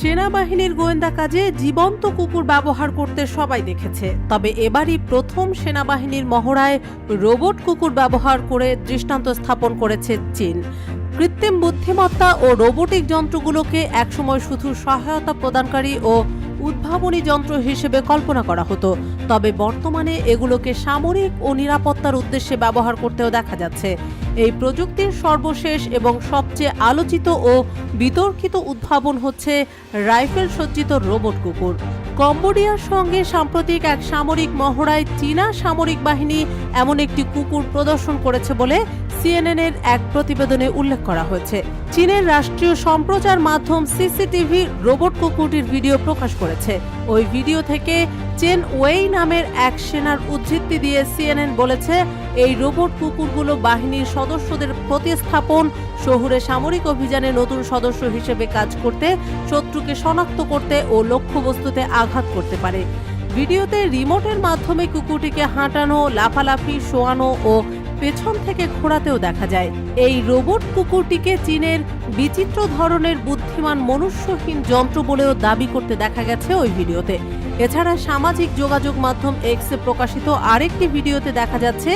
সেনাবাহিনীর গোয়েন্দা কাজে জীবন্ত কুকুর ব্যবহার করতে সবাই দেখেছে, তবে এবারই প্রথম সেনাবাহিনীর মহড়ায় রোবট কুকুর ব্যবহার করে দৃষ্টান্ত স্থাপন করেছে চীন। কৃত্রিম বুদ্ধিমত্তা ও রোবোটিক যন্ত্রগুলোকে একসময় শুধু সহায়তা প্রদানকারী ও উদ্ভাবনী যন্ত্র হিসেবে কল্পনা করা হতো, তবে বর্তমানে এগুলোকে সামরিক ও নিরাপত্তার উদ্দেশ্যে ব্যবহার করতেও দেখা যাচ্ছে। এই প্রযুক্তির সর্বশেষ এবং সবচেয়ে আলোচিত ও বিতর্কিত উদ্ভাবন হচ্ছে রাইফেল সজ্জিত রোবট কুকুর। কম্বোডিয়ার সঙ্গে সাম্প্রতিক এক সামরিক মহড়ায় চীনা সামরিক বাহিনী এমন একটি কুকুর প্রদর্শন করেছে বলে সিএনএন-এর এক প্রতিবেদনে উল্লেখ করা হয়েছে। চীনের রাষ্ট্রীয় সম্প্রচার মাধ্যম সিসিটিভি রোবট কুকুরটির ভিডিও প্রকাশ করেছে। ওই ভিডিও থেকে চেন ওয়েই নামের এক সেনার উদ্ধৃতি দিয়ে সিএনএন বলেছে, এই রোবট কুকুরগুলো বাহিনীর সদস্যদের প্রতিস্থাপন, শহুরে সামরিক অভিযানে নতুন সদস্য হিসেবে কাজ করতে, শত্রুকে শনাক্ত করতে ও লক্ষ্যবস্তুতে আঘাত করতে পারে। ভিডিওতে রিমোটের মাধ্যমে কুকুরটিকে হাঁটানো, লাফালাফি, শোয়ানো ও পেছন থেকে ঘোরাতেও দেখা যায়। এই রোবট কুকুরটিকে চীনের বিচিত্র ধরনের বুদ্ধিমান মনুষ্যহীন যন্ত্র বলেও দাবি করতে দেখা গেছে ওই ভিডিওতে। এছাড়া সামাজিক যোগাযোগ মাধ্যম এক্সে প্রকাশিত আরেকটি ভিডিওতে দেখা যাচ্ছে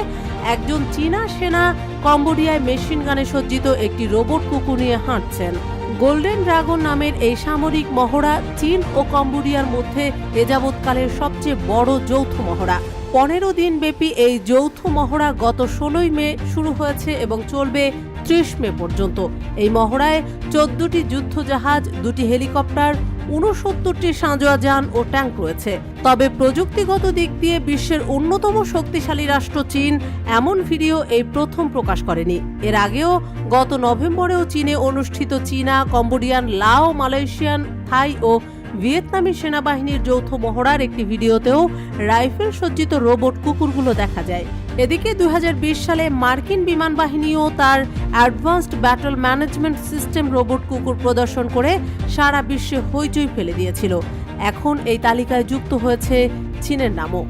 একজন চীনা সেনা কম্বোডিয়ায় মেশিন গানে সজ্জিত একটি রোবট কুকুর নিয়ে হাঁটছেন। গোল্ডেন ড্রাগন নামের এই সামরিক মহড়া চীন ও কম্বোডিয়ার মধ্যে এ যাবৎকালের সবচেয়ে বড় যৌথ মহড়া। 15 দিন ব্যাপী এই যৌথ মহড়া গত 16 মে শুরু হয়েছে এবং চলবে 30 মে পর্যন্ত। এই মহড়ায় 14টি যুদ্ধজাহাজ, 2টি হেলিকপ্টার, 69টি সাঁজোয়া যান ও ট্যাঙ্ক রয়েছে। তবে প্রযুক্তিগত দিক দিয়ে বিশ্বের অন্যতম শক্তিশালী রাষ্ট্র চীন এমন ভিডিও এই প্রথম প্রকাশ করেনি। এর আগেও গত নভেম্বরেও চীনে অনুষ্ঠিত চীনা, কম্বোডিয়ান, লাও, মালয়েশিয়ান, থাই ও ভিয়েতনামি সেনাবাহিনীর যৌথ মহড়ার একটি ভিডিওতেও রাইফেল সজ্জিত রোবট কুকুরগুলো দেখা যায়। এদিকে 2020 সালে মার্কিন বিমান বাহিনীও তার advanced battle management system robot কুকুর প্রদর্শন করে সারা বিশ্বে হইচই ফেলে দিয়েছিল। এখন এই তালিকায় যুক্ত হয়েছে চীনের নামও।